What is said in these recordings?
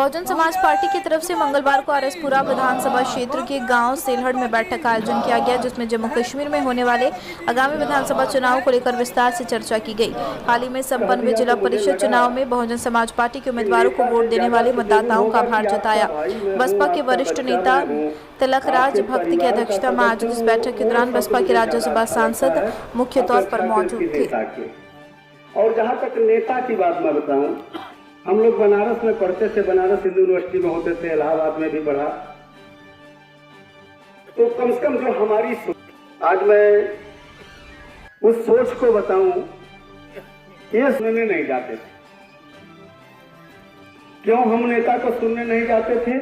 Bahujan Samaj party की तरफ से मंगलवार को आरएसपुरा विधानसभा क्षेत्र के गांव सेलहड़ में बैठक का आयोजन किया गया, जिसमें जम्मू कश्मीर में होने वाले आगामी विधानसभा चुनाव को लेकर विस्तार से चर्चा की गई। हाल ही में संपन्न हुए जिला परिषद चुनाव में बहुजन समाज पार्टी के उम्मीदवारों को वोट देने वाले मतदाताओं का आभार जताया। बसपा के वरिष्ठ नेता तिलकराज भक्त की अध्यक्षता में आयोजित इस बैठक के दौरान बसपा के राज्यसभा सांसद मुख्य तौर पर मौजूद थे। और जहाँ तक नेता की बात मैं बताऊं, हम लोग बनारस में पढ़ते थे, बनारस हिंदू यूनिवर्सिटी में होते थे, इलाहाबाद में भी पढ़ा। तो कम से कम जो हमारी सोच, आज मैं उस सोच को बताऊं, ये सुनने नहीं जाते थे। क्यों हम नेता को सुनने नहीं जाते थे?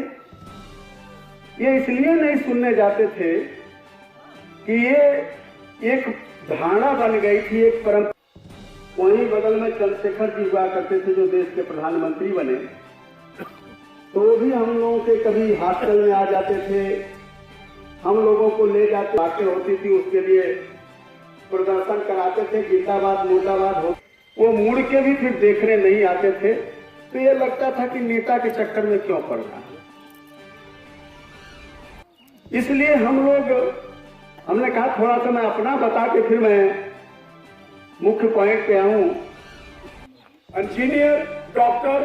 ये इसलिए नहीं सुनने जाते थे कि ये एक धारणा बन गई थी, एक परंपरा। वहीं बगल में चंद्रशेखर जी हुआ करते थे जो देश के प्रधानमंत्री बने, तो वो भी हम लोगों के कभी हॉस्टल में आ जाते थे, हम लोगों को ले जाते, बातें होती थी, उसके लिए प्रदर्शन कराते थे, जिंदाबाद मुर्दाबाद हो। वो मुड़ के भी फिर देखने नहीं आते थे। तो ये लगता था कि नेता के चक्कर में क्यों पड़ना। इसलिए हमने कहा थोड़ा सा मैं अपना बता के फिर मैं मुख्य पॉइंट पे आऊं। इंजीनियर डॉक्टर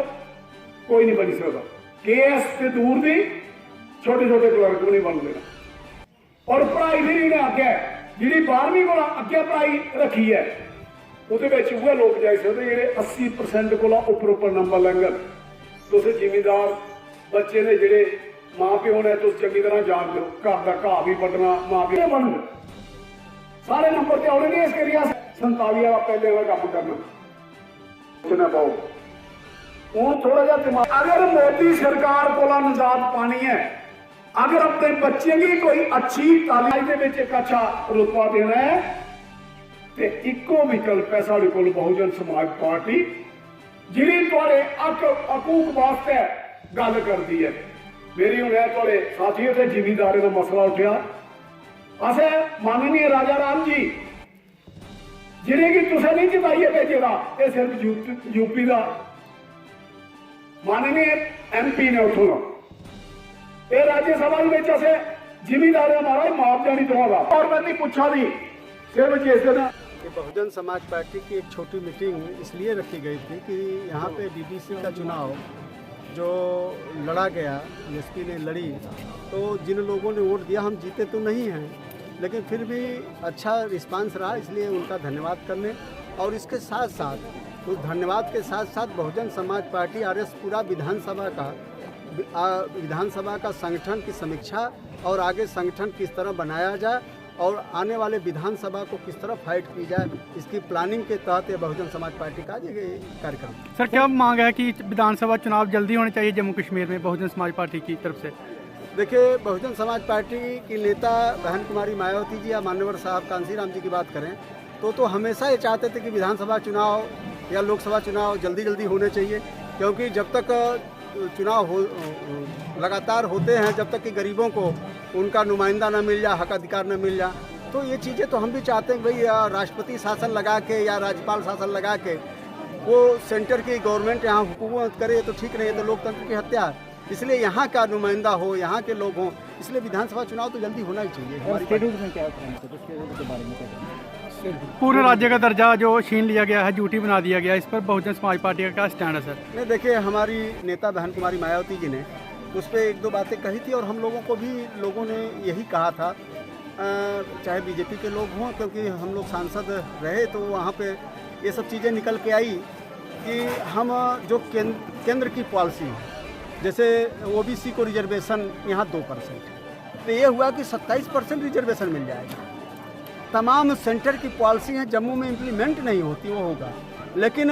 कोई नहीं बन सकता, केएस से दूर दी छोटे छोटे क्लर्क नहीं बन देना। और पढ़ाई भी नहीं आगे जी 12वीं को अगे पढ़ाई रखी है, वो लोग जाई सकते जेडे 80% को उपर नंबर लैंगन। तो जिमीदार बच्चे ने जेडे मां प्यो ने तो चंगी तरह जान लो, घर का घा भी पटना मां प्यो बन सारे नंबर से आने नहीं। इसके लिए 47 का पहले वाला काम करना पाओ। हूं थोड़ा जा दिमाग, अगर मोदी सरकार को निजात पानी है, अगर अपने बच्चे की कोई अच्छी तालीम के एक अच्छा रुतबा देना है, तो इको विकल्प है साढ़े को बहुजन समाज पार्टी, जिन्हें थोड़े अकूक वास्ते गल कर दी है। मेरी उन्हें थोड़े साथियों से जिमीदारी का मसला उठा। असे माननीय राजा राम जी जिन्हें की तुसे नहीं जिताई है भेजेगा, ये सिर्फ यूपी का माननीय एमपी ने उठो ये राज्यसभा से जिमीदार हमारा मुआवजा नहीं दूंगा। और मैं नहीं पूछा नहीं सिर्फ जैसे ना। बहुजन समाज पार्टी की एक छोटी मीटिंग इसलिए रखी गई थी कि यहाँ पे डीडीसी का चुनाव जो लड़ा गया, एसपी ने लड़ी, तो जिन लोगों ने वोट दिया, हम जीते तो नहीं हैं लेकिन फिर भी अच्छा रिस्पांस रहा, इसलिए उनका धन्यवाद करने और इसके साथ साथ उस धन्यवाद के साथ साथ बहुजन समाज पार्टी आरएसपुरा विधानसभा का संगठन की समीक्षा और आगे संगठन किस तरह बनाया जाए और आने वाले विधानसभा को किस तरह फाइट की जाए, इसकी प्लानिंग के तहत ये बहुजन समाज पार्टी का ये कार्यक्रम। सर, क्या मांग है कि विधानसभा चुनाव जल्दी होने चाहिए जम्मू कश्मीर में बहुजन समाज पार्टी की तरफ से? देखिए, बहुजन समाज पार्टी की नेता बहन कुमारी मायावती जी या मान्यवर साहब कांसीराम जी की बात करें तो हमेशा ये चाहते थे कि विधानसभा चुनाव या लोकसभा चुनाव जल्दी होने चाहिए, क्योंकि जब तक चुनाव लगातार होते हैं, जब तक कि गरीबों को उनका नुमाइंदा न मिल जाए, हक अधिकार न मिल जाए, तो ये चीज़ें तो हम भी चाहते हैं भाई राष्ट्रपति शासन लगा के या राज्यपाल शासन लगा के वो सेंटर की गवर्नमेंट यहाँ हुकूमत करे तो ठीक नहीं है, तो लोकतंत्र की हत्या है। इसलिए यहाँ का नुमाइंदा हो, यहाँ के लोग हों, इसलिए विधानसभा चुनाव तो जल्दी होना ही चाहिए। पूरे राज्य का दर्जा जो छीन लिया गया है, ड्यूटी बना दिया गया, इस पर बहुजन समाज पार्टी का क्या स्टैंड है सर? नहीं, देखिए, हमारी नेता बहन कुमारी मायावती जी ने उस पर 1-2 बातें कही थी और हम लोगों को भी लोगों ने यही कहा था, चाहे बीजेपी के लोग हों, क्योंकि हम लोग सांसद रहे तो वहाँ पे ये सब चीज़ें निकल के आई कि हम जो केंद्र की पॉलिसी, जैसे ओबीसी को रिजर्वेशन यहाँ 2%, तो ये हुआ कि 27% रिजर्वेशन मिल जाएगा। तमाम सेंटर की पॉलिसी हैं, जम्मू में इम्प्लीमेंट नहीं होती, वो होगा, लेकिन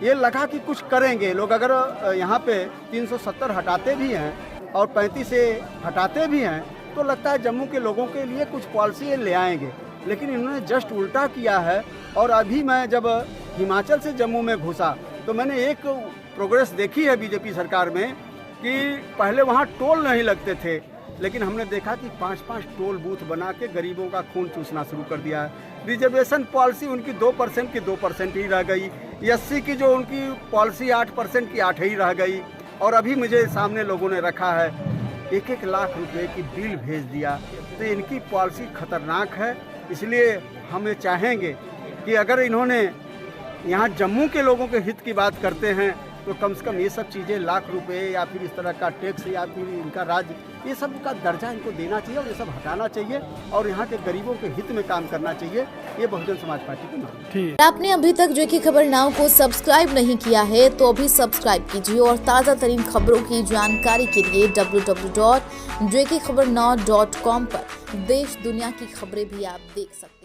ये लगा कि कुछ करेंगे लोग। अगर यहाँ पे 370 हटाते भी हैं और 35 से हटाते भी हैं तो लगता है जम्मू के लोगों के लिए कुछ पॉलिसी ले आएंगे, लेकिन इन्होंने जस्ट उल्टा किया है। और अभी मैं जब हिमाचल से जम्मू में घुसा तो मैंने एक प्रोग्रेस देखी है बीजेपी सरकार में कि पहले वहाँ टोल नहीं लगते थे, लेकिन हमने देखा कि 5-5 टोल बूथ बना के गरीबों का खून चूसना शुरू कर दिया है। रिजर्वेशन पॉलिसी उनकी 2% की 2% ही रह गई, एससी की जो उनकी पॉलिसी 8% की 8 ही रह गई, और अभी मुझे सामने लोगों ने रखा है 1-1 लाख रुपए की बिल भेज दिया। तो इनकी पॉलिसी खतरनाक है। इसलिए हम ये चाहेंगे कि अगर इन्होंने यहाँ जम्मू के लोगों के हित की बात करते हैं तो कम से कम ये सब चीज़ें लाख रुपए या फिर इस तरह का टैक्स या फिर इनका राज्य ये सब का दर्जा इनको देना चाहिए और ये सब हटाना चाहिए और यहाँ के गरीबों के हित में काम करना चाहिए। ये बहुजन समाज पार्टी की मांग है। ठीक। आपने अभी तक जो की खबर नाउ को सब्सक्राइब नहीं किया है तो अभी सब्सक्राइब कीजिए और ताज़ा तरीन खबरों की जानकारी के लिए www.jkhabarnow.com पर देश दुनिया की खबरें भी आप देख सकते हैं।